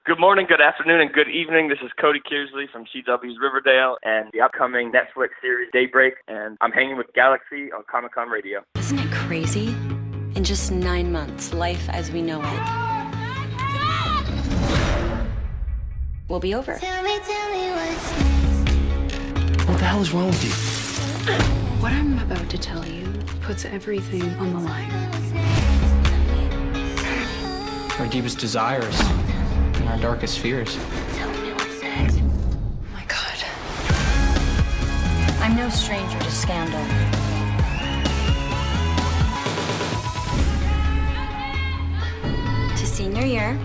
Good morning, good afternoon, and good evening. This is Cody Kearsley from CW's Riverdale and the upcoming Netflix series Daybreak, and I'm hanging with Galaxy on Comic-Con Radio. Isn't it crazy? In just 9 months, life as we know it will be over. Tell me what's next. What the hell is wrong with you? What I'm about to tell you puts everything on the line. Our deepest desires and our darkest fears. Tell me what's next. Oh my God. I'm no stranger to scandal. To senior year.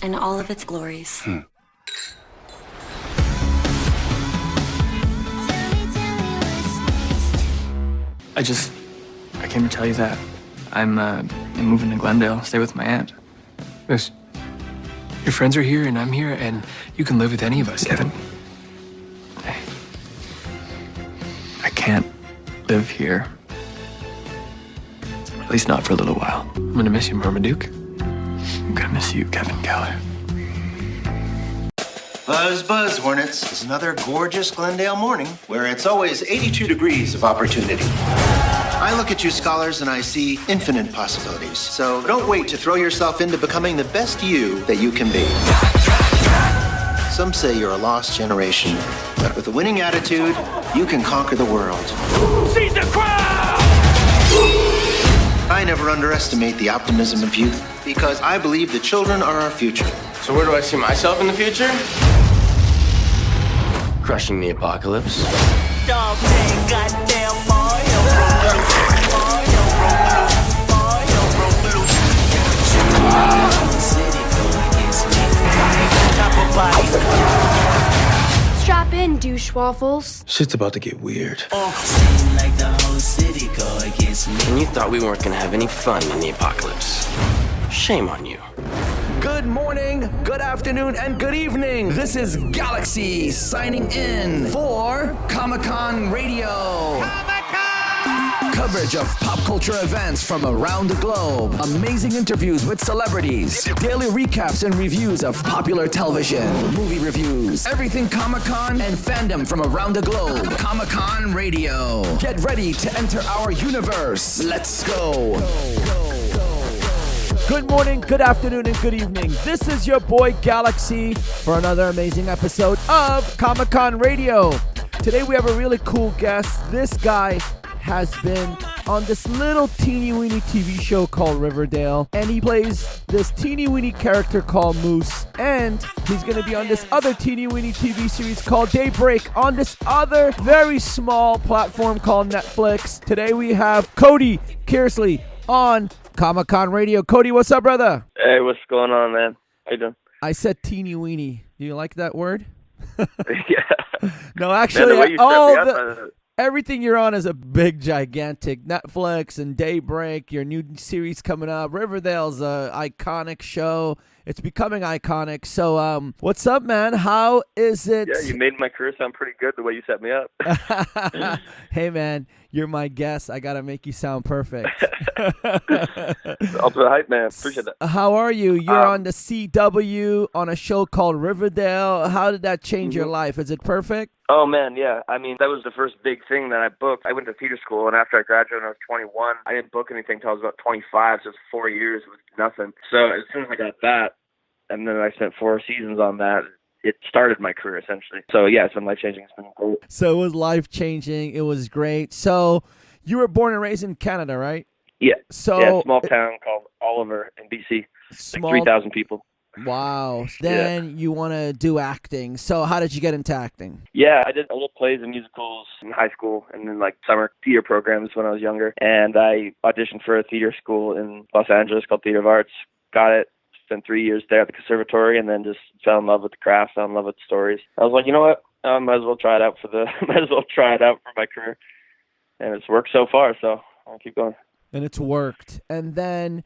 And all of its glories. Tell me what's next. I came to tell you that I'm moving to Glendale, stay with my aunt. Yes. Your friends are here and I'm here and you can live with any of us, Kevin. I can't live here. At least not for a little while. I'm gonna miss you, Marmaduke. I'm gonna miss you, Kevin Keller. Buzz, buzz, Hornets. It's another gorgeous Glendale morning where it's always 82 degrees of opportunity. I look at you scholars and I see infinite possibilities. So don't wait to throw yourself into becoming the best you that you can be. Some say you're a lost generation, but with a winning attitude, you can conquer the world. Seize the crowd! I never underestimate the optimism of youth because I believe the children are our future. So where do I see myself in the future? Crushing the apocalypse. Dog tag, goddamn Mario. Strap in, douche waffles. Shit's about to get weird. And you thought we weren't gonna have any fun in the apocalypse. Shame on you. Good morning, good afternoon, and good evening. This is Galaxy signing in for Comic-Con Radio. Coverage of pop culture events from around the globe. Amazing interviews with celebrities. Daily recaps and reviews of popular television. Movie reviews. Everything Comic-Con and fandom from around the globe. Comic-Con Radio. Get ready to enter our universe. Let's go. Good morning, good afternoon, and good evening. This is your boy Galaxy for another amazing episode of Comic-Con Radio. Today we have a really cool guest. This guy has been on this little teeny-weeny TV show called Riverdale, and he plays this teeny-weeny character called Moose, and he's going to be on this other teeny-weeny TV series called Daybreak on this other very small platform called Netflix. Today we have Cody Kearsley on Comic-Con Radio. Cody, what's up, brother? Hey, what's going on, man? How you doing? I said teeny-weeny. Do you like that word? Yeah. No, actually, Man, the way you set me up, everything you're on is a big, gigantic Netflix and Daybreak, your new series coming up. Riverdale's a iconic show. It's becoming iconic. So, what's up, man? How is it? Yeah, you made my career sound pretty good the way you set me up. Hey, man, you're my guest. I got to make you sound perfect. Ultimate hype, man. Appreciate that. How are you? You're on the CW on a show called Riverdale. How did that change your life? Is it perfect? Oh, man, yeah. I mean, that was the first big thing that I booked. I went to theater school, and after I graduated when I was 21, I didn't book anything until I was about 25, so it was 4 years with nothing. So as soon as I got that, and then I spent 4 seasons on that, it started my career, essentially. So, yeah, it's been life-changing. It's been great. So it was life-changing. It was great. So you were born and raised in Canada, right? Yeah. So yeah, small town called Oliver in BC. Small. Like 3,000 people. Wow. Then you want to do acting. So how did you get into acting? Yeah, I did a little plays and musicals in high school and then like summer theater programs when I was younger. And I auditioned for a theater school in Los Angeles called Theater of Arts. Got it. Spent 3 years there at the conservatory and then just fell in love with the craft, fell in love with the stories. I was like, you know what? I might as well try it out for my career. And it's worked so far, so I'll keep going. And it's worked. And then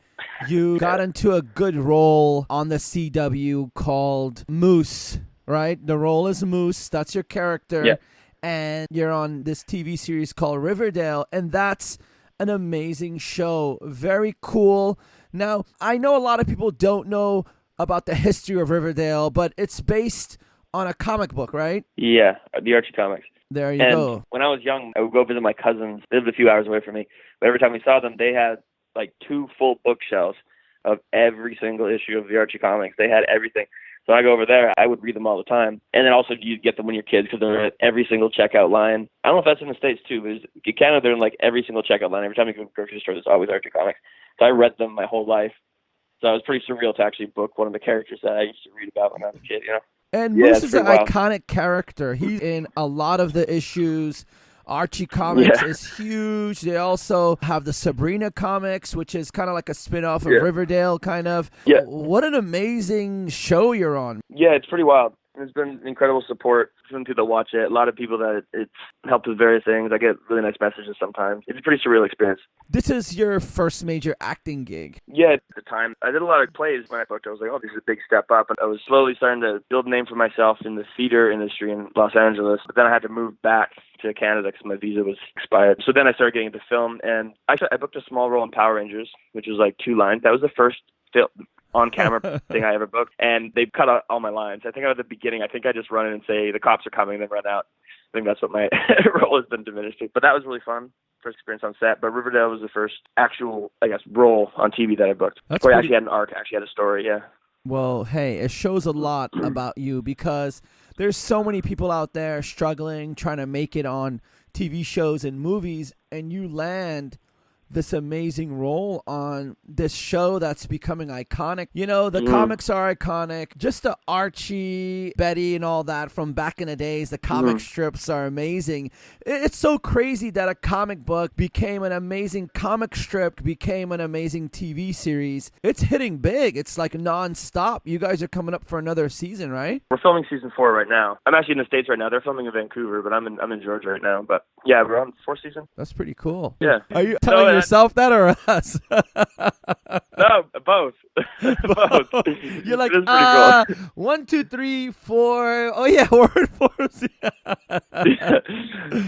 you got into a good role on the CW called Moose, right? The role is Moose. That's your character. Yeah. And you're on this TV series called Riverdale. And that's an amazing show. Very cool. Now, I know a lot of people don't know about the history of Riverdale, but it's based on a comic book, right? Yeah, the Archie comics. There you And go. when I was young, I would go visit my cousins. They lived a few hours away from me. But every time we saw them, they had like 2 full bookshelves of every single issue of the Archie comics. They had everything. So I go over there, I would read them all the time. And then also you get them when you're kids because they're at every single checkout line. I don't know if that's in the States too, but in Canada they're in like every single checkout line. Every time you go to the grocery store, there's always Archie comics. So I read them my whole life. So it was pretty surreal to actually book one of the characters that I used to read about when I was a kid, you know? And Yeah, Moose it's is an pretty wild. iconic character. He's in a lot of the issues. Archie Comics Yeah. is huge. They also have the Sabrina Comics, which is kind of like a spin-off of Yeah. Riverdale, kind of. Yeah. What an amazing show you're on. Yeah, it's pretty wild. There's been incredible support from people that watch it. A lot of people that it's helped with various things. I get really nice messages sometimes. It's a pretty surreal experience. This is your first major acting gig. Yeah, at the time, I did a lot of plays when I booked. I was like, oh, this is a big step up. And I was slowly starting to build a name for myself in the theater industry in Los Angeles. But then I had to move back to Canada because my visa was expired. So then I started getting into film. And I booked a small role in Power Rangers, which was like 2 lines. That was the first on-camera thing I ever booked. And they cut out all my lines. I think at the beginning, I just run in and say, the cops are coming, and then run out. I think that's what my role has been diminished to. But that was really fun. First experience on set. But Riverdale was the first actual, I guess, role on TV that I booked. That's Where I pretty- actually had an arc, actually had a story, yeah. Well, hey, it shows a lot about you because there's so many people out there struggling, trying to make it on TV shows and movies, and you land this amazing role on this show that's becoming iconic. You know, the comics are iconic. Just the Archie, Betty, and all that from back in the days, the comic strips are amazing. It's so crazy that a comic book became an amazing comic strip, became an amazing TV series. It's hitting big. It's like nonstop. You guys are coming up for another season, right? We're filming season 4 right now. I'm actually in the States right now. They're filming in Vancouver, but I'm in Georgia right now. But yeah, we're on 4th season. That's pretty cool. Yeah. Are you telling yourself that or us? No, both. Both. You're like, It is pretty cool. 1, 2, 3, 4. Oh yeah, word 4.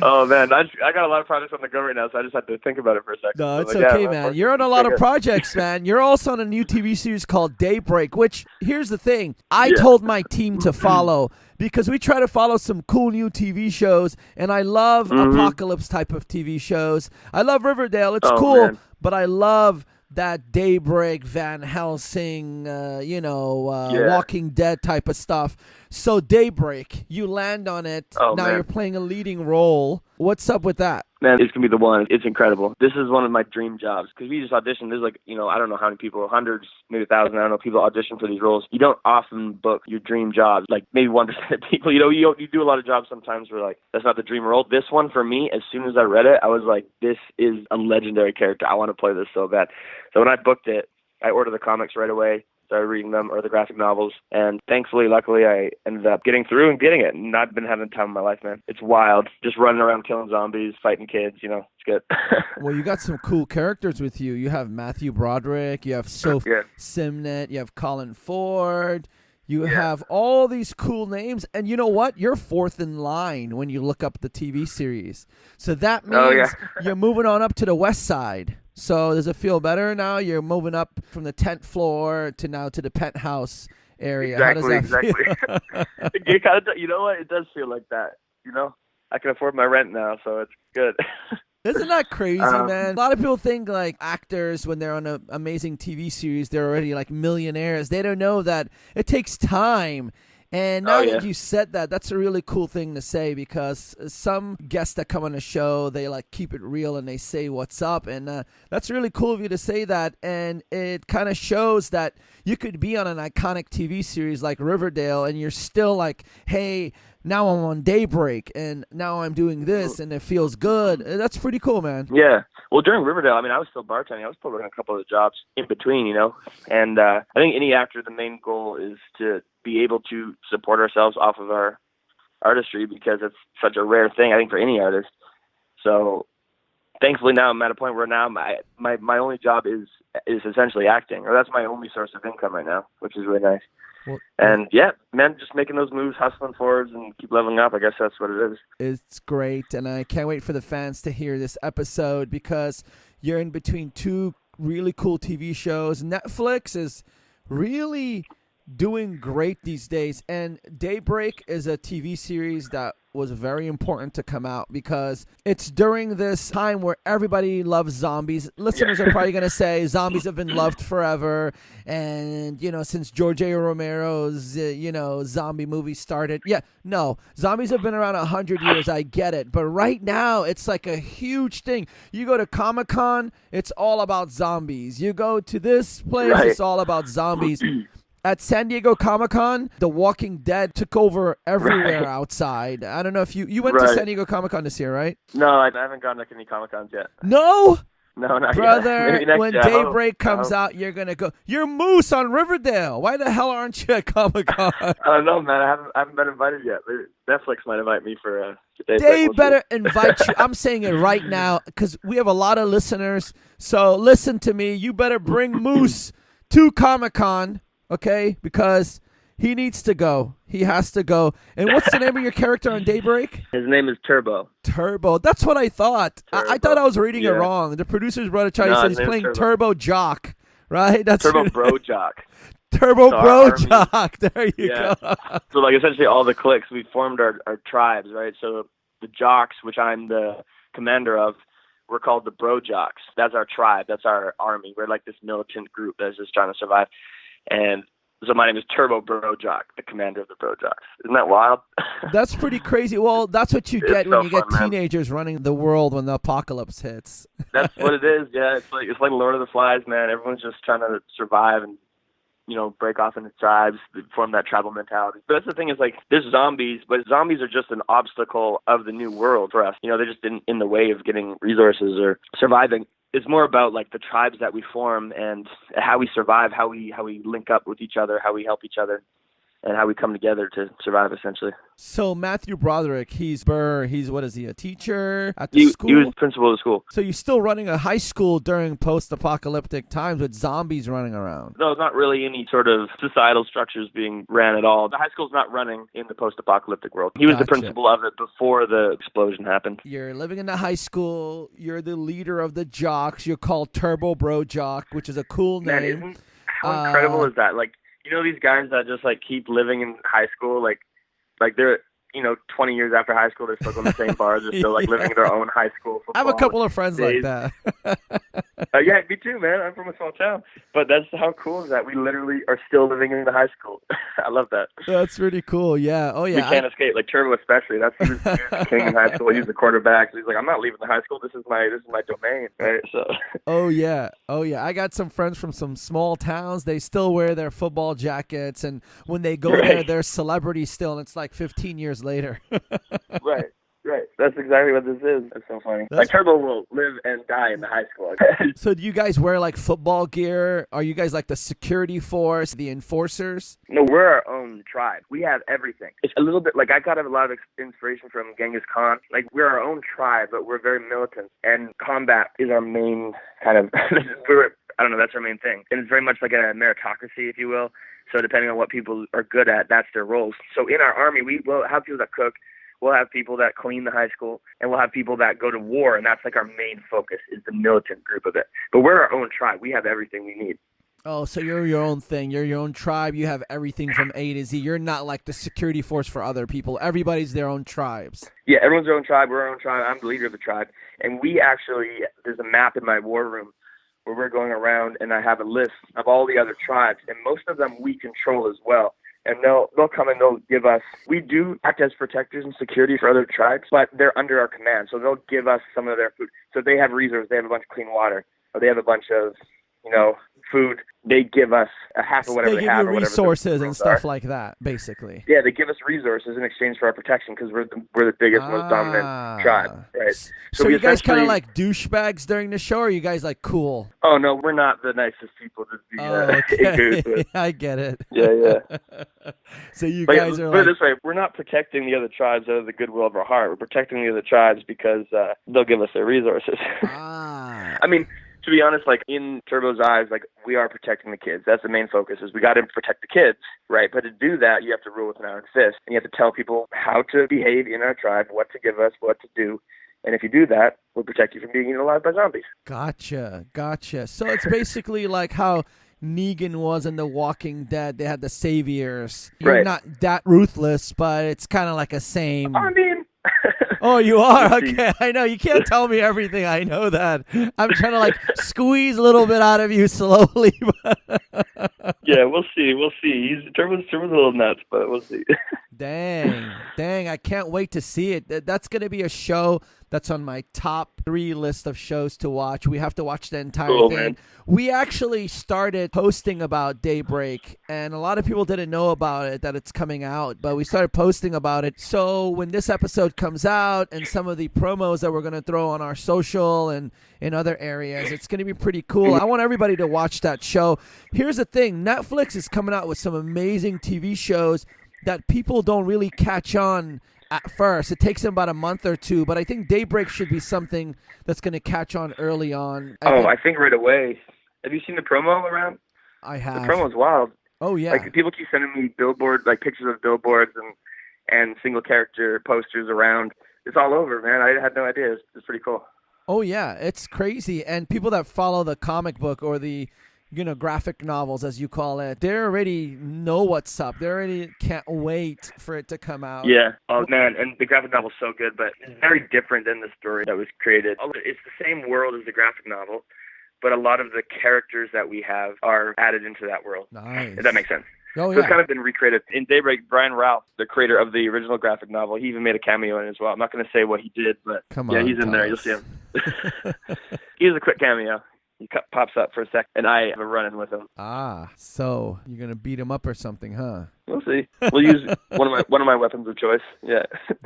Oh man, I got a lot of projects on the go right now, so I just had to think about it for a second. No, So it's like, yeah, okay, of man. course. You're on a lot of Okay. projects, man. You're also on a new TV series called Daybreak, which, here's the thing. I Yeah. told my team to follow because we try to follow some cool new TV shows, and I love apocalypse type of TV shows. I love Riverdale. It's Oh, cool, man. but I love that Daybreak, Van Helsing, Yeah. Walking Dead type of stuff. So Daybreak, you land on it. Oh, now man. you're playing a leading role. What's up with that? Man, it's going to be the one. It's incredible. This is one of my dream jobs because we just auditioned. There's like, I don't know how many people, hundreds, maybe 1,000, I don't know, people audition for these roles. You don't often book your dream jobs. Like maybe 1% of people, you do a lot of jobs sometimes where like, that's not the dream role. This one for me, as soon as I read it, I was like, this is a legendary character. I want to play this so bad. So when I booked it, I ordered the comics right away. Started reading them, or the graphic novels, and thankfully, luckily, I ended up getting through and getting it, and I've been having the time of my life, man. It's wild, just running around killing zombies, fighting kids, it's good. Well, you got some cool characters with you. You have Matthew Broderick, you have Soph Yeah. Simnett, you have Colin Ford, you have all these cool names, and you know what? You're 4th in line when you look up the TV series. So that means Oh, yeah. you're moving on up to the west side. So does it feel better now? You're moving up from the 10th floor to the penthouse area. Exactly, How does that exactly. feel? You kind of, you know what? It does feel like that. I can afford my rent now, so it's good. Isn't that crazy, man? A lot of people think like actors, when they're on an amazing TV series, they're already like millionaires. They don't know that it takes time. And now that you said that, that's a really cool thing to say because some guests that come on the show, they like keep it real and they say what's up. And that's really cool of you to say that. And it kind of shows that you could be on an iconic TV series like Riverdale and you're still like, hey, now I'm on Daybreak and now I'm doing this and it feels good. That's pretty cool, man. Yeah. Well, during Riverdale, I was still bartending. I was still working a couple of jobs in between, And I think any actor, the main goal is to be able to support ourselves off of our artistry because it's such a rare thing, I think, for any artist. So thankfully now I'm at a point where now my only job is essentially acting, or that's my only source of income right now, which is really nice. Well, and yeah, man, just making those moves, hustling forwards, and keep leveling up. I guess that's what it is. It's great, and I can't wait for the fans to hear this episode because you're in between two really cool TV shows. Netflix is really doing great these days, and Daybreak is a TV series that was very important to come out because it's during this time where everybody loves zombies. Listeners are probably going to say zombies have been loved forever, and since George A. Romero's zombie movie started. Yeah, no, zombies have been around 100 years. I get it, but right now it's like a huge thing. You go to Comic-Con, it's all about zombies. You go to this place, Right. It's all about zombies. At San Diego Comic-Con, The Walking Dead took over everywhere outside. I don't know if you went to Right. San Diego Comic-Con this year, right? No, I haven't gone to any Comic-Cons yet. No? No, not Brother, yet. Maybe next when year. I hope. Daybreak comes out, you're going to go. You're Moose on Riverdale. Why the hell aren't you at Comic-Con? I don't know, man. I haven't been invited yet. Maybe Netflix might invite me for Daybreak. They We'll better see. invite you. I'm saying it right now because we have a lot of listeners. So listen to me. You better bring Moose to Comic-Con, okay? Because he needs to go. He has to go. And what's the name of your character on Daybreak? His name is Turbo. Turbo. That's what I thought. I thought I was reading it Yeah. wrong. The producer's brother tried No, to say his he's name's playing Turbo. Turbo Jock, right? That's Turbo Bro Jock. Turbo So our Bro army- Jock. There you Yeah. go. So like essentially all the cliques, we formed our tribes, right? So the Jocks, which I'm the commander of, we're called the Bro Jocks. That's our tribe. That's our army. We're like this militant group that's just trying to survive. And so my name is Turbo Bro Jock, the commander of the Bro Jocks. Isn't that wild? That's pretty crazy. Well, that's what you It's get when so you get fun, man. teenagers running the world when the apocalypse hits. That's what it is. Yeah, it's like Lord of the Flies, man. Everyone's just trying to survive and break off into tribes, form that tribal mentality. But that's the thing is like there's zombies, but zombies are just an obstacle of the new world for us. They're just in the way of getting resources or surviving. It's more about like the tribes that we form and how we survive, how we link up with each other, how we help each other, and how we come together to survive essentially. So Matthew Broderick, he's what is he, a teacher at the school? He was principal of the school. So you're still running a high school during post-apocalyptic times with zombies running around. No, not really any sort of societal structures being ran at all. The high school's not running in the post-apocalyptic world. He was the Gotcha. principal of it before the explosion happened. You're living in the high school. You're the leader of the jocks. You're called Turbo Bro Jock, which is a cool Man, name. how incredible is that? Like, these guys that just like keep living in high school, like they're 20 years after high school, they're still going to the same bars. They're still like living their own high school football. I have a couple of friends days. like that. Yeah, me too, man. I'm from a small town, but that's how cool is that we literally are still living in the high school. I love that. That's pretty cool. Yeah. Oh, yeah. We can't escape. Like Turbo, especially. He was the king in high school. He was the quarterback. So he's like, I'm not leaving the high school. This is my domain, right? So. Oh yeah. I got some friends from some small towns. They still wear their football jackets, and when they go there, they're celebrities still, and it's like 15 years later. Right. That's exactly what this is. That's so funny. Like Turbo will live and die in the high school. So do you guys wear like football gear? Are you guys like the security force, the enforcers? No, we're our own tribe. We have everything. It's a little bit like I got a lot of inspiration from Genghis Khan. Like we're our own tribe, but we're very militant, and combat is our main kind of. That's our main thing, and it's very much like a meritocracy, if you will. So depending on what people are good at, that's their roles. So in our army, we will have people that cook. We'll have people that clean the high school, and we'll have people that go to war, and that's like our main focus is the militant group of it. But we're our own tribe. We have everything we need. Oh, so you're your own thing. You're your own tribe. You have everything from A to Z. You're not like the security force for other people. Everybody's their own tribes. Yeah, everyone's their own tribe. We're our own tribe. I'm the leader of the tribe. And there's a map in my war room where we're going around, and I have a list of all the other tribes, and most of them we control as well. And they'll come and they'll give us, we do act as protectors and security for other tribes, but they're under our command. So they'll give us some of their food. So if they have reserves, they have a bunch of clean water, or they have a bunch of, food, they they give us a half of whatever they they give have you or whatever resources the and rules stuff are. like that, basically. Yeah, they give us resources in exchange for our protection because we're the biggest, most dominant tribe, right? So we you guys kind of essentially- like douchebags during the show, or are you guys like cool? Oh no, we're not the nicest people to be in cahoots with. I get it. Yeah. So you But guys are put it like, this way: we're not protecting the other tribes out of the goodwill of our heart. We're protecting the other tribes because they'll give us their resources. I mean, to be honest, like in Turbo's eyes, like we are protecting the kids. That's the main focus. Is we got to protect the kids, right? But to do that, you have to rule with an iron fist, and you have to tell people how to behave in our tribe, what to give us, what to do. And if you do that, we'll protect you from being eaten alive by zombies. Gotcha. So it's basically like how Negan was in The Walking Dead. They had the saviors. You're Right. not that ruthless, but it's kind of like a same. I mean, Oh, you are? We'll see. Okay, I know. You can't tell me everything. I know that. I'm trying to like squeeze a little bit out of you slowly. yeah, we'll see. Turbo's a little nuts, but we'll see. Dang. I can't wait to see it. That's going to be a show that's on my top 3 list of shows to watch. We have to watch the entire Cool, thing. man. We actually started posting about Daybreak, and a lot of people didn't know about it, that it's coming out, but we started posting about it. So when this episode comes out and some of the promos that we're going to throw on our social and in other areas, it's going to be pretty cool. I want everybody to watch that show. Here's the thing. Netflix is coming out with some amazing TV shows that people don't really catch on at first. It takes them about a month or two, but I think Daybreak should be something that's going to catch on early on. I think right away. Have you seen the promo around? I have. The promo's wild. Oh, yeah. Like people keep sending me pictures of billboards and single character posters around. It's all over, man. I had no idea. It's pretty cool. Oh, yeah. It's crazy. And people that follow the comic book or the graphic novels, as you call it, they already know what's up. They already can't wait for it to come out. Yeah. Oh, man. And the graphic novel's so good, but it's very different than the story that was created. It's the same world as the graphic novel, but a lot of the characters that we have are added into that world. Nice. If that makes sense. Oh, So yeah. it's kind of been recreated. In Daybreak, Brian Ralph, the creator of the original graphic novel, he even made a cameo in it as well. I'm not going to say what he did, but on, he's in there. You'll see him. He has a quick cameo. He pops up for a sec, and I have a run-in with him. So you're going to beat him up or something, huh? We'll see. We'll use one of my weapons of choice. Yeah.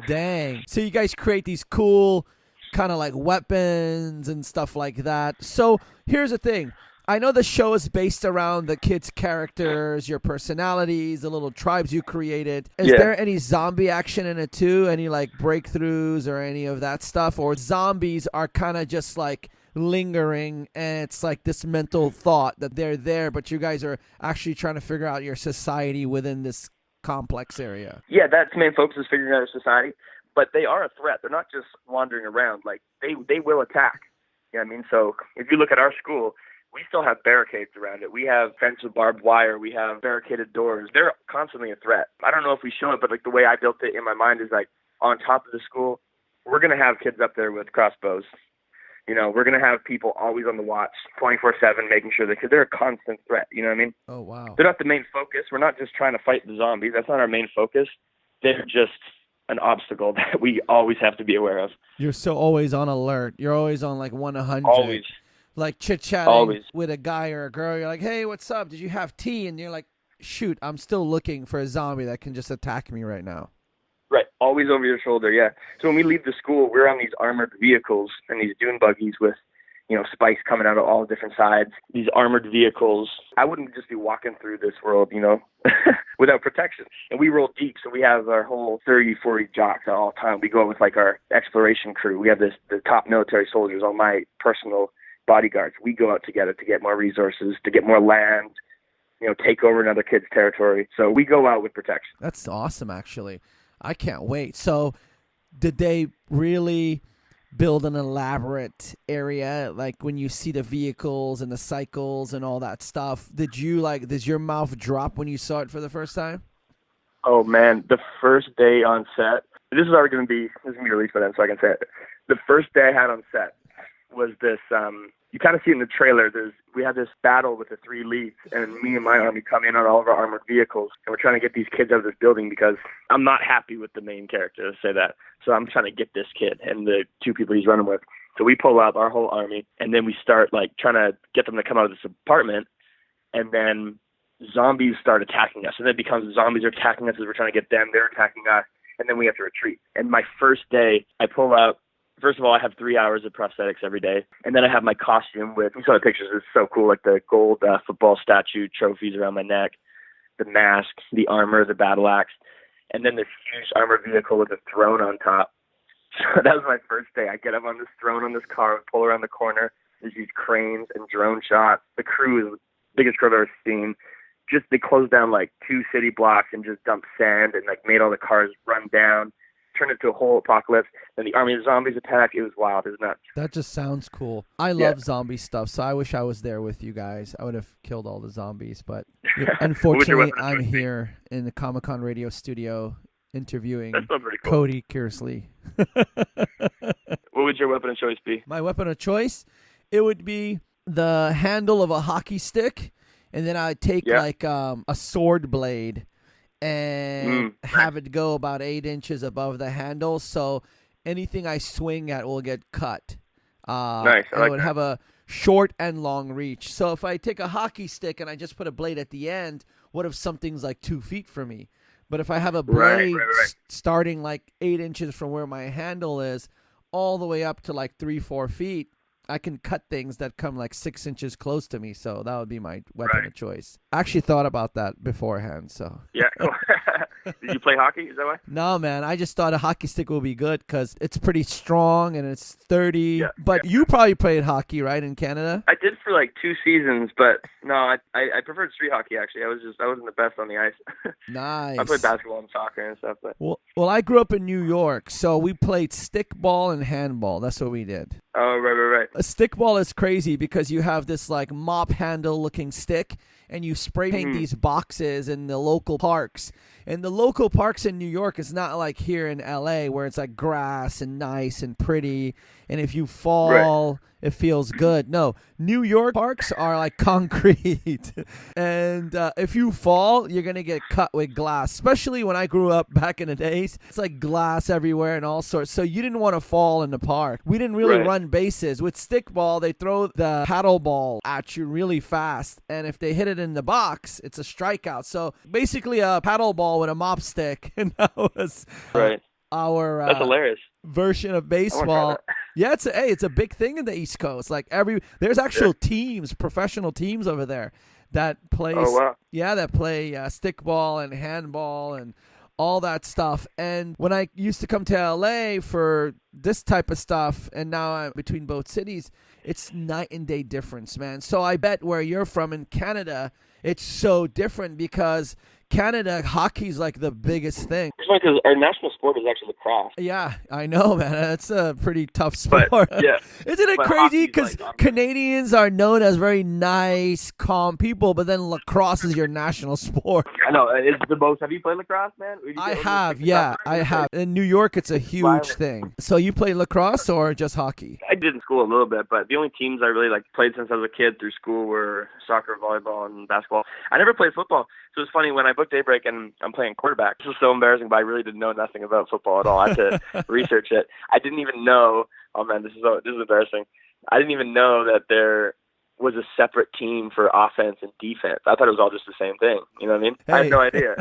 Dang. So you guys create these cool kind of like weapons and stuff like that. So here's the thing. I know the show is based around the kids' characters, your personalities, the little tribes you created. Is there any zombie action in it too? Any like breakthroughs or any of that stuff? Or zombies are kind of just like lingering and it's like this mental thought that they're there, but you guys are actually trying to figure out your society within this complex area? Yeah, that's the main focus is figuring out our society. But they are a threat. They're not just wandering around. Like they will attack. You know what I mean? So if you look at our school, we still have barricades around it. We have fence with barbed wire. We have barricaded doors. They're constantly a threat. I don't know if we show it, but like the way I built it in my mind is like on top of the school, we're going to have kids up there with crossbows. You know, we're going to have people always on the watch 24/7, making sure that, because they're a constant threat. You know what I mean? Oh, wow. They're not the main focus. We're not just trying to fight the zombies. That's not our main focus. They're just an obstacle that we always have to be aware of. You're so always on alert. You're always on like 100. Always. Like chit-chatting Always. with a guy or a girl. You're like, hey, what's up? Did you have tea? And you're like, shoot, I'm still looking for a zombie that can just attack me right now. Right. Always over your shoulder, yeah. So when we leave the school, we're on these armored vehicles and these dune buggies with, you know, spikes coming out of all different sides. These armored vehicles. I wouldn't just be walking through this world, you know, without protection. And we roll deep, so we have our whole 30, 40 jocks at all time. We go out with like our exploration crew. We have the top military soldiers, all my personal bodyguards. We go out together to get more resources, to get more land, you know, take over another kid's territory. So we go out with protection. That's awesome, actually. I can't wait. So did they really build an elaborate area? Like when you see the vehicles and the cycles and all that stuff, does your mouth drop when you saw it for the first time? Oh man, the first day on set, this is going to be released by then, so I can say it. The first day I had on set was this, you kind of see in the trailer, we have this battle with the 3 leads, and me and my army come in on all of our armored vehicles, and we're trying to get these kids out of this building because I'm not happy with the main character, to say that. So I'm trying to get this kid and the 2 people he's running with. So we pull out our whole army, and then we start like trying to get them to come out of this apartment, and then zombies start attacking us, and then it becomes zombies are attacking us as we're trying to get them, they're attacking us, and then we have to retreat. And my first day, I pull out, first of all, I have 3 hours of prosthetics every day, and then I have my costume with, you saw the pictures, it's so cool, like the gold football statue trophies around my neck, the mask, the armor, the battle axe, and then this huge armored vehicle with a throne on top. So that was my first day. I get up on this throne on this car, pull around the corner, there's these cranes and drone shots. The crew is the biggest crew I've ever seen. Just they closed down like 2 city blocks and just dumped sand and like made all the cars run down, turned it to a whole apocalypse. Then the army of zombies attacked. It was wild. It was nuts. That just sounds cool. I love zombie stuff, so I wish I was there with you guys. I would have killed all the zombies, but unfortunately, I'm here in the Comic-Con radio studio interviewing cool. Cody Kearsley. What would your weapon of choice be? My weapon of choice? It would be the handle of a hockey stick, and then I'd take like a sword blade and have it go about 8 inches above the handle, so anything I swing at will get cut. Nice. I would have a short and long reach. So if I take a hockey stick and I just put a blade at the end, what if something's like 2 feet from me? But if I have a blade starting like 8 inches from where my handle is, all the way up to like 3-4 feet, I can cut things that come like 6 inches close to me. So that would be my weapon of choice. I actually thought about that beforehand. So yeah. Did you play hockey? Is that why? No, man. I just thought a hockey stick would be good because it's pretty strong and it's sturdy. Yeah, but you probably played hockey, right, in Canada? I did for like 2 seasons, but no, I preferred street hockey actually. I wasn't the best on the ice. Nice. I played basketball and soccer and stuff, but well, I grew up in New York, so we played stickball and handball. That's what we did. Oh, right. A stickball is crazy because you have this like mop handle looking stick and you spray paint these boxes in the local parks. And the local parks in New York is not like here in LA where it's like grass and nice and pretty. And if you fall, it feels good. No, New York parks are like concrete. And if you fall, you're going to get cut with glass. Especially when I grew up back in the days, it's like glass everywhere and all sorts. So you didn't want to fall in the park. We didn't really run bases. With stickball, they throw the paddle ball at you really fast. And if they hit it in the box, it's a strikeout. So basically a paddle ball with a mop stick. And that was our that's hilarious. version of baseball. Yeah, it's a big thing in the East Coast. Like there's actual teams, professional teams over there that play that play stickball and handball and all that stuff. And when I used to come to LA for this type of stuff, and now I'm between both cities, it's night and day difference, man. So I bet where you're from in Canada, it's so different because Canada, hockey's like the biggest thing. It's funny because our national sport is actually lacrosse. Yeah, I know, man. It's a pretty tough sport. But, Isn't it crazy? Because Canadians are known as very nice, calm people, but then lacrosse is your national sport. I know. It's the most. Have you played lacrosse, man? I have. In New York, it's a huge thing. So you play lacrosse or just hockey? I did in school a little bit, but the only teams I really played since I was a kid through school were soccer, volleyball, and basketball. I never played football. So it's funny when I booked Daybreak and I'm playing quarterback. This was so embarrassing, but I really didn't know nothing about football at all. I had to research it. I didn't even know. Oh man, this is embarrassing. I didn't even know that there was a separate team for offense and defense. I thought it was all just the same thing. You know what I mean? I had no idea.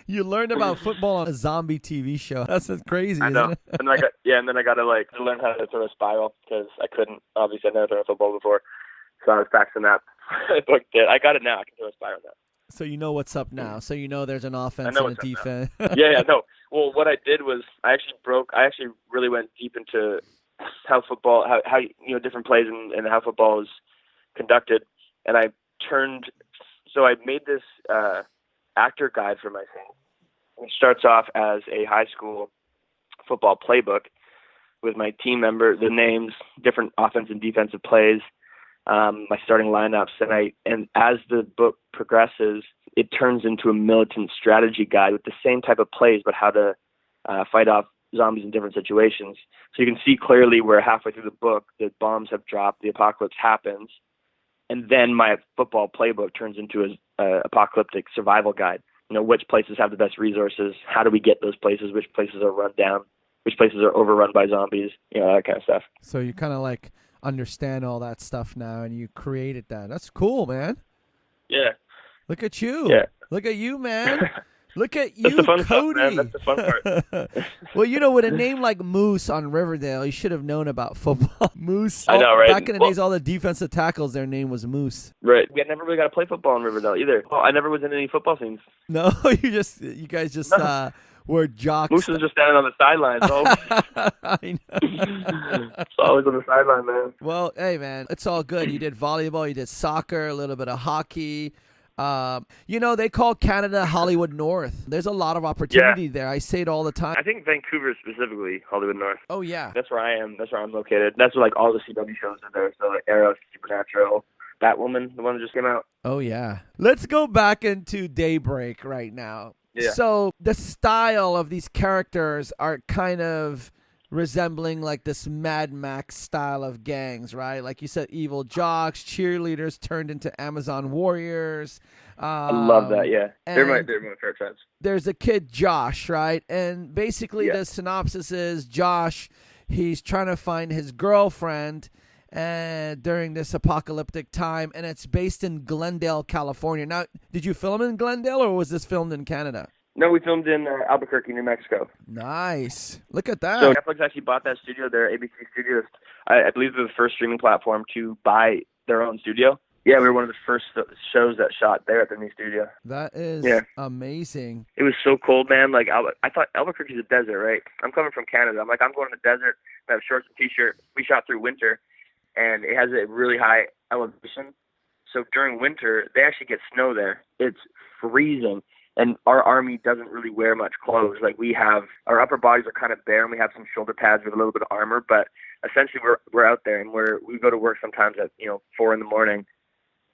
You learned about football on a zombie TV show. That's crazy. I know. Isn't it? And then I got to learn how to throw a spiral because I couldn't. Obviously, I never thrown a football before, so I was practicing that. I booked it. I got it now. I can throw a spiral now. So you know what's up now. So you know there's an offense and a defense. No. Well, what I did was I actually really went deep into how football, how different plays and how football is conducted. And I made this actor guide for myself. It starts off as a high school football playbook with my team member, the names, different offense and defensive plays, my starting lineups, and as the book progresses, it turns into a militant strategy guide with the same type of plays, but how to fight off zombies in different situations. So you can see clearly where halfway through the book, the bombs have dropped, the apocalypse happens, and then my football playbook turns into an apocalyptic survival guide. Which places have the best resources? How do we get those places? Which places are run down? Which places are overrun by zombies? That kind of stuff. So you kind of understand all that stuff now, and you created that. That's cool, man. Yeah, Look at you. Yeah. Look at you, man. Look at That's you, the fun Cody. stuff, man. That's the fun part. Well, you know, with a name like Moose on Riverdale, you should have known about football. Moose. I know, right? Back in the days, all the defensive tackles, their name was Moose. Right. We had never really got to play football in Riverdale either. Well, I never was in any football scenes. No, you guys just were jocks. Moose was just standing on the sideline. So I know. it's always on the sideline, man. Well, hey, man, it's all good. You did volleyball, you did soccer, a little bit of hockey. You know, they call Canada Hollywood North. There's a lot of opportunity there. I say it all the time. I think Vancouver specifically, Hollywood North. Oh, yeah. That's where I am. That's where I'm located. That's where, like, all the CW shows are there. So, like, Arrow, Supernatural, Batwoman, the one that just came out. Oh, yeah. Let's go back into Daybreak right now. Yeah. So the style of these characters are kind of resembling like this Mad Max style of gangs, right? Like you said, evil jocks, cheerleaders turned into Amazon warriors. I love that, yeah. They're my favorite friends. There's a kid, Josh, right? And basically the synopsis is Josh, he's trying to find his girlfriend during this apocalyptic time, and it's based in Glendale, California. Now, did you film in Glendale, or was this filmed in Canada? No, we filmed in Albuquerque, New Mexico. Nice. Look at that. So Netflix actually bought that studio there, ABC Studios. I believe they're the first streaming platform to buy their own studio. Yeah, we were one of the first shows that shot there at the new studio. That is amazing. It was so cold, man. Like, I thought Albuquerque's a desert, right? I'm coming from Canada. I'm like, I'm going to the desert. I have shorts and T-shirt. We shot through winter, and it has a really high elevation. So during winter, they actually get snow there. It's freezing. And our army doesn't really wear much clothes. Like, we have, our upper bodies are kind of bare, and we have some shoulder pads with a little bit of armor. But essentially, we're out there, and we go to work sometimes at 4 a.m.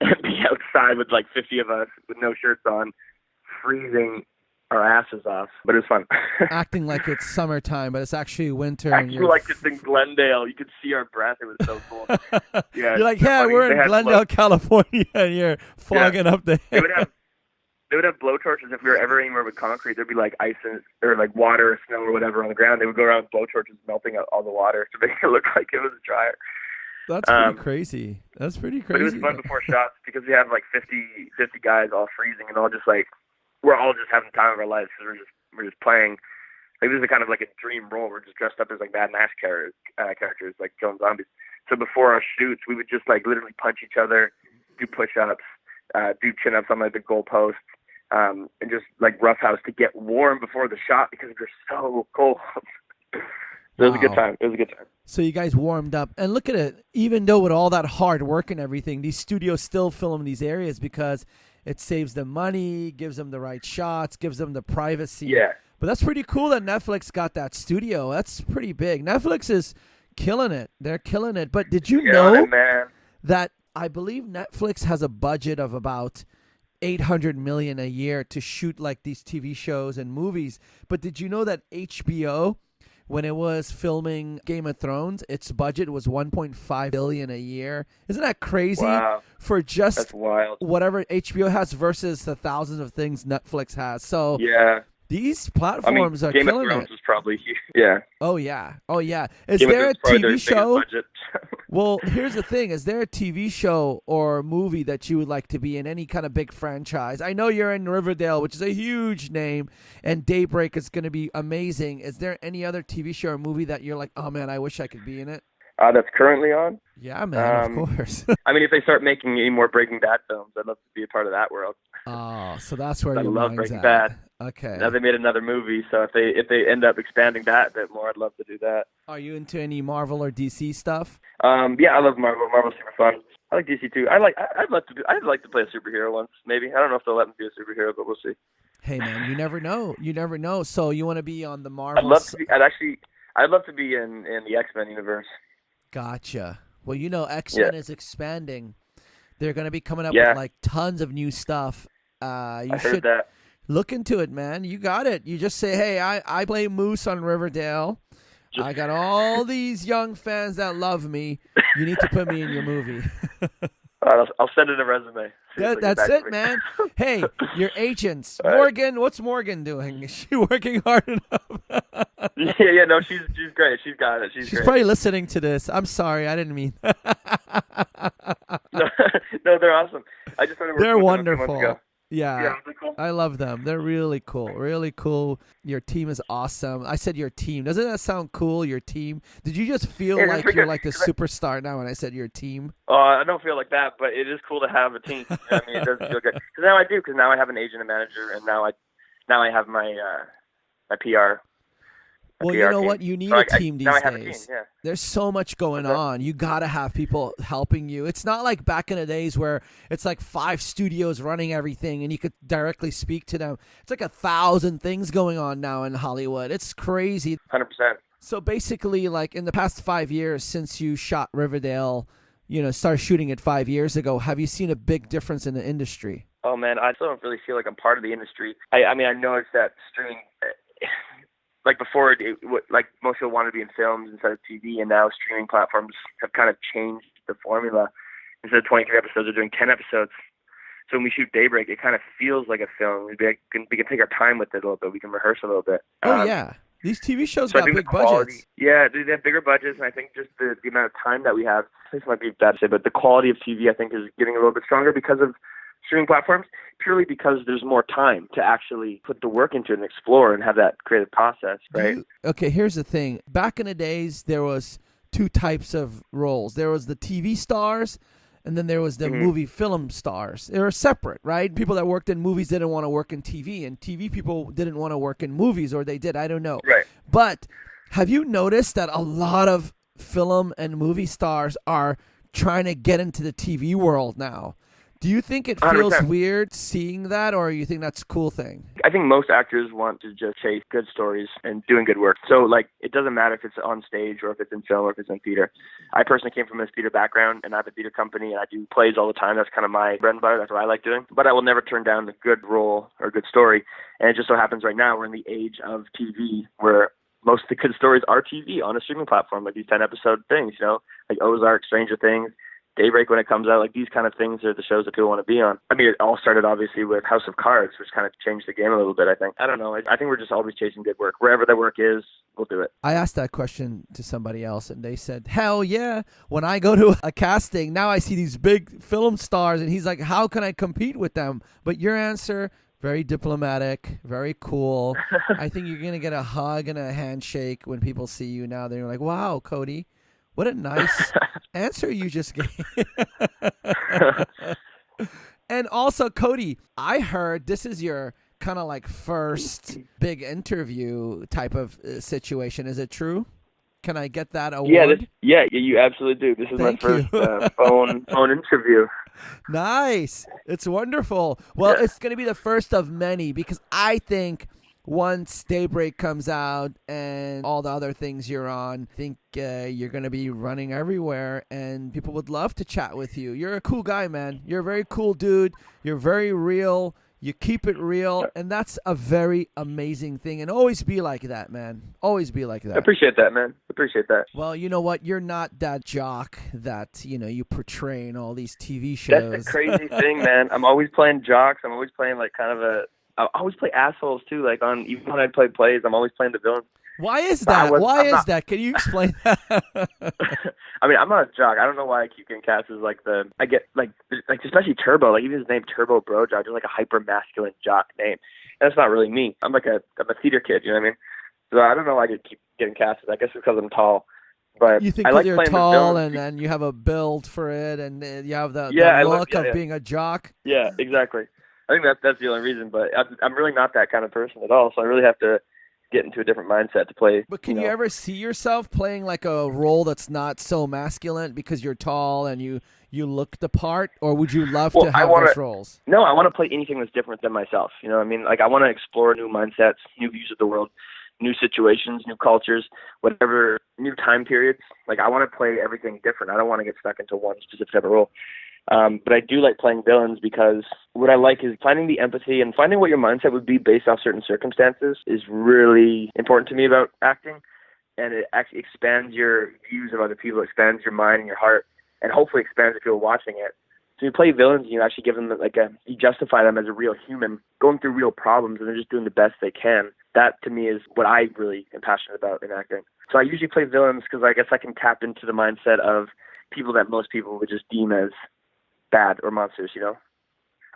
and be outside with like 50 of us with no shirts on, freezing our asses off. But it was fun. Acting like it's summertime, but it's actually winter. Acting like it's in Glendale. You could see our breath. It was so cool. Yeah, you're like, yeah, we're in Glendale, California, and you're fogging up the hair. They would have blowtorches if we were ever anywhere with concrete. There'd be like ice or like water or snow or whatever on the ground. They would go around with blowtorches melting out all the water to make it look like it was drier. That's pretty crazy. That's pretty crazy. But it was fun before shots because we have like 50 guys all freezing and all just like, we're all just having the time of our lives because we're just playing. Like, this is kind of like a dream role. We're just dressed up as like Mad Max characters, like killing zombies. So before our shoots, we would just like literally punch each other, do push-ups, do chin-ups on like the goalposts, and just like roughhouse to get warm before the shot because we were so cold. It was a good time. It was a good time. So you guys warmed up. And look at it. Even though with all that hard work and everything, these studios still film these areas because it saves them money, gives them the right shots, gives them the privacy. Yeah. But that's pretty cool that Netflix got that studio. That's pretty big. Netflix is killing it. They're killing it. But did you know that I believe Netflix has a budget of about $800 million a year to shoot like these TV shows and movies? But did you know that HBO, when it was filming Game of Thrones, its budget was $1.5 billion a year? Isn't that crazy? Wow. For just That's wild. Whatever HBO has versus the thousands of things Netflix has. So yeah, these platforms are Game killing of Thrones it. was probably huge. Yeah. Oh yeah. Oh yeah. Is Game there a TV show? budget. Well, here's the thing. Is there a TV show or movie that you would like to be in, any kind of big franchise? I know you're in Riverdale, which is a huge name, and Daybreak is going to be amazing. Is there any other TV show or movie that you're like, oh, man, I wish I could be in it? That's currently on? Yeah, man, of course. I mean, if they start making any more Breaking Bad films, I'd love to be a part of that world. Oh, so that's where I your love mind's Breaking at. Bad. Okay. Now they made another movie, so if they end up expanding that a bit more, I'd love to do that. Are you into any Marvel or DC stuff? Yeah, I love Marvel. Marvel's super fun. I like DC too. I'd like to play a superhero once, maybe. I don't know if they'll let me be a superhero, but we'll see. Hey man, you never know. You never know. So you want to be on the Marvel? I'd love to be in the X-Men universe. Gotcha. Well, you know, X-Men is expanding. They're going to be coming up with like tons of new stuff. I heard that. Look into it, man. You got it. You just say, hey, I play Moose on Riverdale. I got all these young fans that love me. You need to put me in your movie. I'll send in a resume. That's it, man. Hey, your agents. Morgan, what's Morgan doing? Is she working hard enough? No, she's great. She's got it. She's great. Probably listening to this. I'm sorry, I didn't mean. No, they're awesome. I just started working They're with wonderful. them a few months ago. Yeah, they're cool. I love them. They're really cool. Really cool. Your team is awesome. I said your team. Doesn't that sound cool? Your team. Did you just feel Yeah, like that's you're pretty like the good. superstar now when I said your team? I don't feel like that, but it is cool to have a team. I mean, it does feel good. Because now I do. Because now I have an agent and manager, and now I have my my PR. Well, PR you know team. what? You need So a team these now I have a team. days. Yeah. There's so much going on. You got to have people helping you. It's not like back in the days where it's like 5 studios running everything and you could directly speak to them. It's like 1,000 things going on now in Hollywood. It's crazy. 100%. So basically, like in the past 5 years since you shot Riverdale, started shooting it 5 years ago, have you seen a big difference in the industry? Oh man, I still don't really feel like I'm part of the industry. I mean, I noticed that streaming. Like before, like most people wanted to be in films instead of TV, and now streaming platforms have kind of changed the formula. Instead of 23 episodes, they're doing 10 episodes. So when we shoot Daybreak, it kind of feels like a film. We can take our time with it a little bit. We can rehearse a little bit. Oh, yeah. These TV shows so got I think big the quality, budgets. Yeah, they have bigger budgets, and I think just the amount of time that we have, this might be bad to say, but the quality of TV, I think, is getting a little bit stronger because of streaming platforms, purely because there's more time to actually put the work into it and explore and have that creative process, right? Okay, here's the thing. Back in the days, there was 2 types of roles. There was the TV stars, and then there was the movie film stars. They were separate, right? People that worked in movies didn't want to work in TV, and TV people didn't want to work in movies, or they did. I don't know. Right. But have you noticed that a lot of film and movie stars are trying to get into the TV world now? Do you think it feels 100%. weird seeing that, or you think that's a cool thing? I think most actors want to just chase good stories and doing good work. So, like, it doesn't matter if it's on stage or if it's in film or if it's in theater. I personally came from a theater background, and I have a theater company, and I do plays all the time. That's kind of my bread and butter. That's what I like doing. But I will never turn down a good role or a good story. And it just so happens right now we're in the age of TV where most of the good stories are TV on a streaming platform, like these 10-episode things, like Ozark, Stranger Things, Daybreak when it comes out. Like, these kind of things are the shows that people want to be on. I mean, it all started obviously with House of Cards, which kind of changed the game a little bit, I think. I don't know. I think we're just always chasing good work. Wherever the work is, we'll do it. I asked that question to somebody else, and they said, hell yeah. When I go to a casting, now I see these big film stars, and he's like, how can I compete with them? But your answer, very diplomatic, very cool. I think you're going to get a hug and a handshake when people see you now. They're like, wow, Cody, what a nice answer you just gave. And also, Cody, I heard this is your kind of like first big interview type of situation. Is it true? Can I get that award? Yeah, you absolutely do. This is Thank my first you. phone interview. Nice. It's wonderful. Well, it's going to be the first of many because I think once Daybreak comes out and all the other things you're on, I think you're going to be running everywhere and people would love to chat with you. You're a cool guy, man. You're a very cool dude. You're very real. You keep it real, and that's a very amazing thing. And always be like that, man. Always be like that. I appreciate that, man. Appreciate that. Well, you know what? You're not that jock that, you portray in all these TV shows. That's the crazy thing, man. I'm always playing jocks. I'm always playing like I always play assholes too. Like even when I play plays, I'm always playing the villain. Why is that? Why is that? Can you explain that? I mean, I'm not a jock. I don't know why I keep getting cast as I get like especially Turbo. Like even his name Turbo Bro Jock, just like a hyper masculine jock name. And that's not really me. I'm a theater kid. You know what I mean? So I don't know why I keep getting cast. I guess it's because I'm tall. But you think I like you're playing tall and you have a build for it and you have the look of being a jock? Yeah, exactly. I think that's the only reason. But I'm really not that kind of person at all. So I really have to get into a different mindset to play. But can you ever see yourself playing like a role that's not so masculine because you're tall and you look the part, or would you love to have those roles? No, I want to play anything that's different than myself. You know what I mean? Like I want to explore new mindsets, new views of the world, new situations, new cultures, whatever, new time periods. Like I want to play everything different. I don't want to get stuck into one specific type of role. But I do like playing villains because what I like is finding the empathy and finding what your mindset would be based off certain circumstances is really important to me about acting. And it actually expands your views of other people, expands your mind and your heart, and hopefully expands the people watching it. So you play villains and you actually give them you justify them as a real human going through real problems and they're just doing the best they can. That to me is what I really am passionate about in acting. So I usually play villains because I guess I can tap into the mindset of people that most people would just deem as bad or monsters,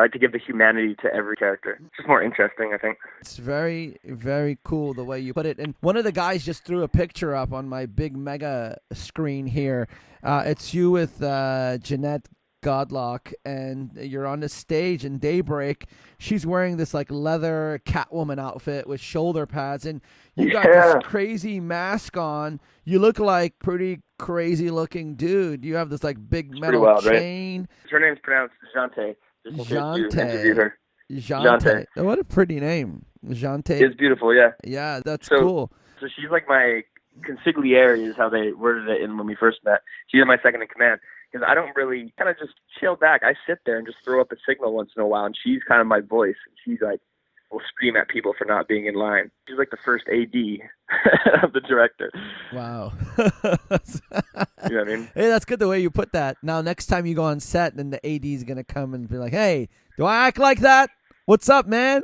I like to give the humanity to every character. It's just more interesting, I think. It's very, very cool the way you put it. And one of the guys just threw a picture up on my big mega screen here. It's you with Jeanette Godlock, and you're on the stage in Daybreak. She's wearing this like leather Catwoman outfit with shoulder pads, and you got this crazy mask on. You look like pretty crazy looking dude. You have this like big metal wild, chain. Right? Her name's pronounced Jante. Jante. Jante. Oh, what a pretty name. Jante. It's beautiful, yeah. Yeah, that's cool. So she's like my consigliere is how they worded it in when we first met. She's my second in command. Because I don't really kind of just chill back. I sit there and just throw up a signal once in a while, and she's kind of my voice. She's like, will scream at people for not being in line. She's like the first AD of the director. Wow. You know what I mean? Hey, that's good the way you put that. Now, next time you go on set, then the AD is going to come and be like, hey, do I act like that? What's up, man?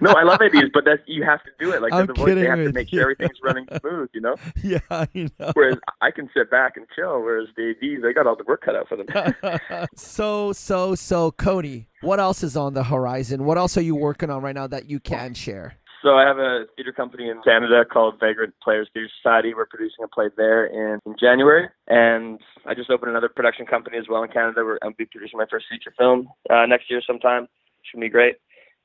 No, I love ADs, but you have to do it. Like, I'm the voice, they have to with make you. sure everything's running smooth, you know? Yeah, I know. Whereas I can sit back and chill, whereas the ADs, they got all the work cut out for them. So, Cody, what else is on the horizon? What else are you working on right now that you can share? So I have a theater company in Canada called Vagrant Players Theater Society. We're producing a play there in January. And I just opened another production company as well in Canada where I'll be producing my first feature film next year sometime. Should be great.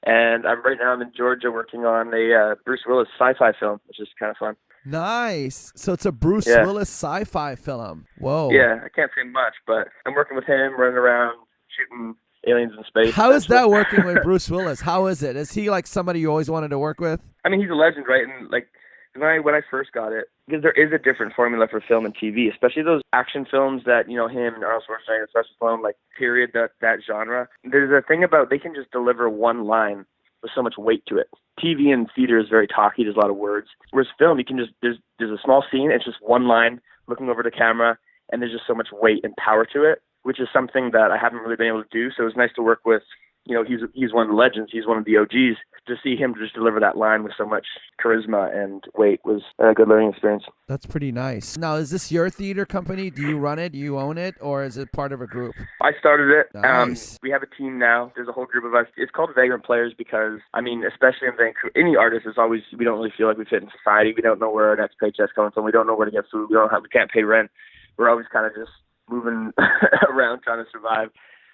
And right now I'm in Georgia working on a Bruce Willis sci-fi film, which is kind of fun. Nice. So it's a Bruce Willis sci-fi film. Whoa. Yeah, I can't say much, but I'm working with him, running around, shooting aliens in space. How is that working with Bruce Willis? How is it? Is he like somebody you always wanted to work with? I mean, he's a legend, right? And like when I first got it, because there is a different formula for film and TV, especially those action films that, you know, him and Arnold Schwarzenegger, Sylvester Stallone, like period, that genre. There's a thing about they can just deliver one line with so much weight to it. TV and theater is very talky. There's a lot of words. Whereas film, you can just there's a small scene. It's just one line looking over the camera, and there's just so much weight and power to it, which is something that I haven't really been able to do. So it was nice to work with. You know, he's one of the legends. He's one of the OGs. To see him just deliver that line with so much charisma and weight was a good learning experience. That's pretty nice. Now, is this your theater company? Do you run it? Do you own it? Or is it part of a group? I started it. Nice. We have a team now. There's a whole group of us. It's called Vagrant Players because, I mean, especially in Vancouver, any artist is always, we don't really feel like we fit in society. We don't know where our next paycheck's coming from. We don't know where to get food. We can't pay rent. We're always kind of just moving around trying to survive.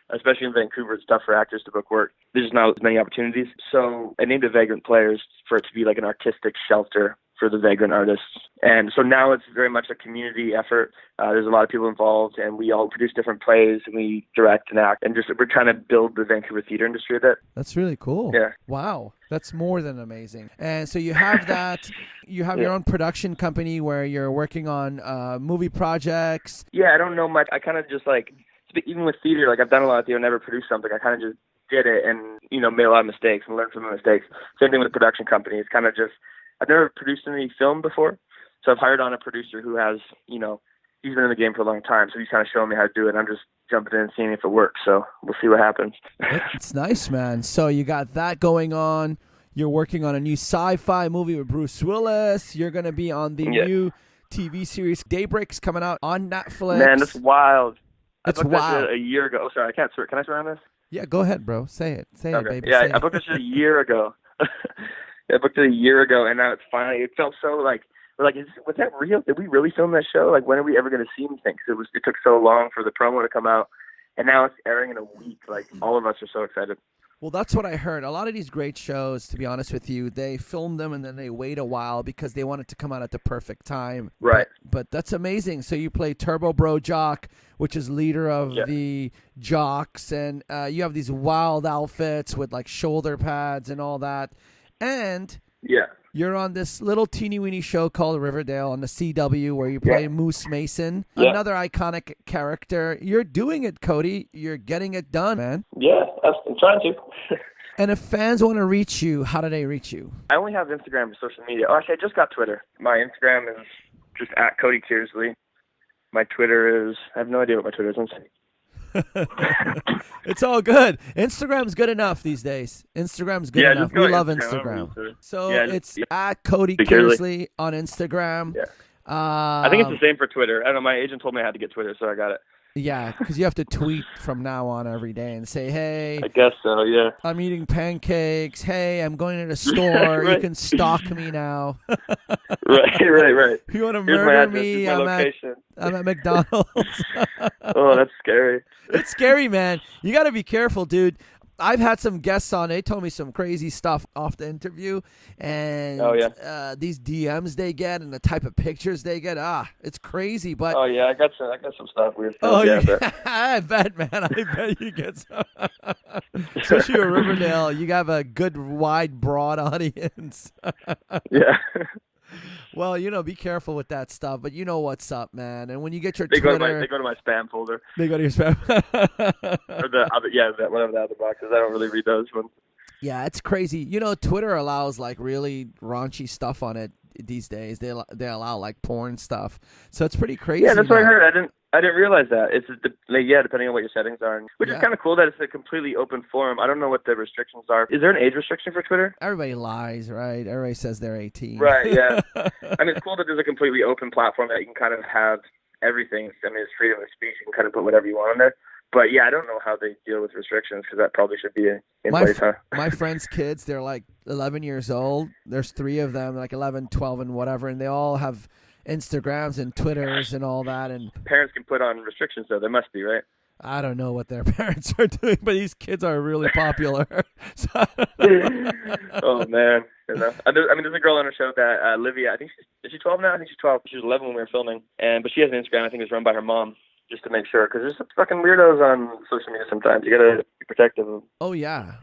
Especially in Vancouver, it's tough for actors to book work. There's just not as many opportunities. So I named it Vagrant Players for it to be like an artistic shelter for the vagrant artists. And so now it's very much a community effort. There's a lot of people involved, and we all produce different plays, and we direct and act, and just we're trying to build the Vancouver theater industry a bit. That's really cool. Yeah. Wow. That's more than amazing. And so you have that. You have your own production company where you're working on movie projects. Yeah, I don't know much. I kind of just like, even with theater, like I've done a lot of theater, never produced something. I kind of just did it and, you know, made a lot of mistakes and learned from the mistakes. Same thing with the production company. It's kind of just, I've never produced any film before. So I've hired on a producer who has, you know, he's been in the game for a long time. So he's kind of showing me how to do it. And I'm just jumping in and seeing if it works. So we'll see what happens. It's nice, man. So you got that going on. You're working on a new sci-fi movie with Bruce Willis. You're going to be on the new TV series Daybreak's coming out on Netflix. Man, that's wild. It's I booked wild. that a year ago. Oh, sorry, I can't swear. Can I swear on this? Yeah, go ahead, bro. Say it. Say it, baby. Yeah, Say I booked this shit a year ago. I booked it a year ago, and now it's finally. It felt so like we're like, was that real? Did we really film that show? Like, when are we ever going to see anything? Because it took so long for the promo to come out, and now it's airing in a week. Like, all of us are so excited. Well, that's what I heard. A lot of these great shows, to be honest with you, they film them and then they wait a while because they want it to come out at the perfect time. Right. But that's amazing. So you play Turbo Bro Jock, which is leader of the Jocks, and you have these wild outfits with like shoulder pads and all that. And you're on this little teeny-weeny show called Riverdale on the CW where you play Moose Mason, another iconic character. You're doing it, Cody. You're getting it done, man. Yeah, I'm trying to. And if fans want to reach you, how do they reach you? I only have Instagram and social media. Oh, actually, I just got Twitter. My Instagram is just at Cody Kearsley. My Twitter is, I have no idea what my Twitter is. It's all good. Instagram's good enough these days. Instagram's good enough. We love Instagram. So it's at Cody Kearsley on Instagram. Yeah. I think it's the same for Twitter. I don't know. My agent told me I had to get Twitter, so I got it. Yeah, because you have to tweet from now on every day and say, hey, I guess so, yeah. I'm eating pancakes. Hey, I'm going to the store. Right. You can stalk me now. Right. You want to Here's my murder address, me? here's my location. I'm at McDonald's. Oh, that's scary. It's scary, man. You got to be careful, dude. I've had some guests on. They told me some crazy stuff off the interview, and these DMs they get and the type of pictures they get. It's crazy. But oh yeah, I got some stuff weird. Oh yeah, I bet, man. I bet you get some. Especially in Riverdale, you have a good, wide, broad audience. Yeah. Well, be careful with that stuff, but you know what's up, man. And when you get your they Twitter... they go to my spam folder. They go to your spam. Or the other, whatever the other boxes. I don't really read those ones. Yeah, it's crazy. Twitter allows, like, really raunchy stuff on it these days. They allow, like, porn stuff. So it's pretty crazy. Yeah, that's what I heard. I didn't realize that. It's depending on what your settings are, which is kind of cool that it's a completely open forum. I don't know what the restrictions are. Is there an age restriction for Twitter? Everybody lies, right? Everybody says they're 18. Right, yeah. I mean, it's cool that there's a completely open platform that you can kind of have everything. I mean, it's freedom of speech. You can kind of put whatever you want on there. But yeah, I don't know how they deal with restrictions because that probably should be in place, huh? My friends' kids, they're like 11 years old. There's 3 of them, like 11, 12, and whatever, and they all have Instagrams and Twitters and all that. And parents can put on restrictions, though. They must be, right? I don't know what their parents are doing, but these kids are really popular. Oh, man. I mean, there's a girl on her show that, Livia, I think is she 12 now? I think she's 12. She was 11 when we were filming. But she has an Instagram, I think it's run by her mom, just to make sure. Because there's some fucking weirdos on social media sometimes. You got to be protective of them. Oh, yeah.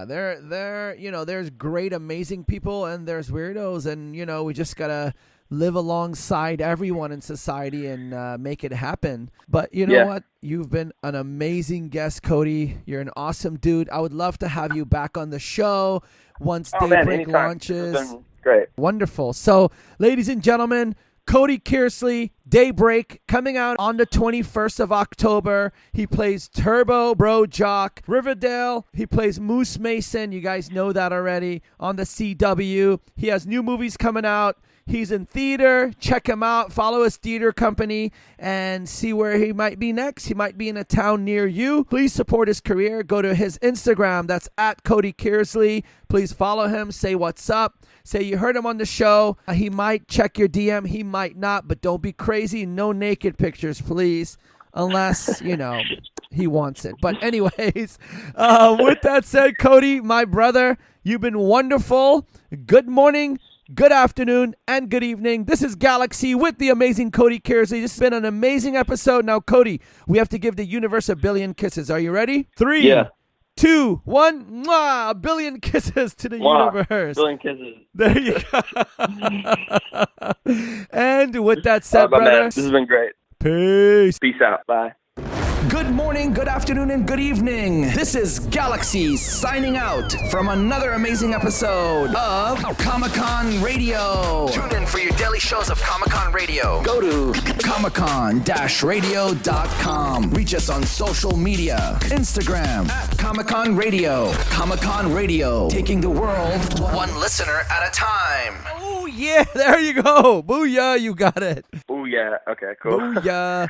There's great, amazing people, and there's weirdos. And, we just got to live alongside everyone in society and make it happen. But you know what? You've been an amazing guest, Cody. You're an awesome dude. I would love to have you back on the show once Daybreak launches. It's been great. Wonderful. So, ladies and gentlemen, Cody Kearsley, Daybreak, coming out on the 21st of October. He plays Turbo Bro Jock. Riverdale, he plays Moose Mason. You guys know that already on the CW. He has new movies coming out. He's in theater. Check him out. Follow his theater company and see where he might be next. He might be in a town near you. Please support his career. Go to his Instagram. That's at Cody Kearsley. Please follow him. Say what's up. Say you heard him on the show. He might check your DM. He might not, but don't be crazy. No naked pictures, please. Unless, he wants it. But anyways, with that said, Cody, my brother, you've been wonderful. Good morning, good afternoon, and good evening. This is Galaxy with the amazing Cody Kearsley. This has been an amazing episode. Now, Cody, we have to give the universe a billion kisses. Are you ready? 3, 2, 1. Mwah! A billion kisses to the universe. Billion kisses. There you go. And with that said, brother, man. This has been great. Peace. Peace out. Bye. Good morning, good afternoon, and good evening. This is Galaxy signing out from another amazing episode of Comic-Con Radio. Tune in for your daily shows of Comic-Con Radio. Go to comicon-radio.com. Reach us on social media. Instagram at Comic-Con Radio. Comic-Con Radio, taking the world one listener at a time. Oh, yeah, there you go. Booyah, you got it. Booyah. Okay, cool. Booyah.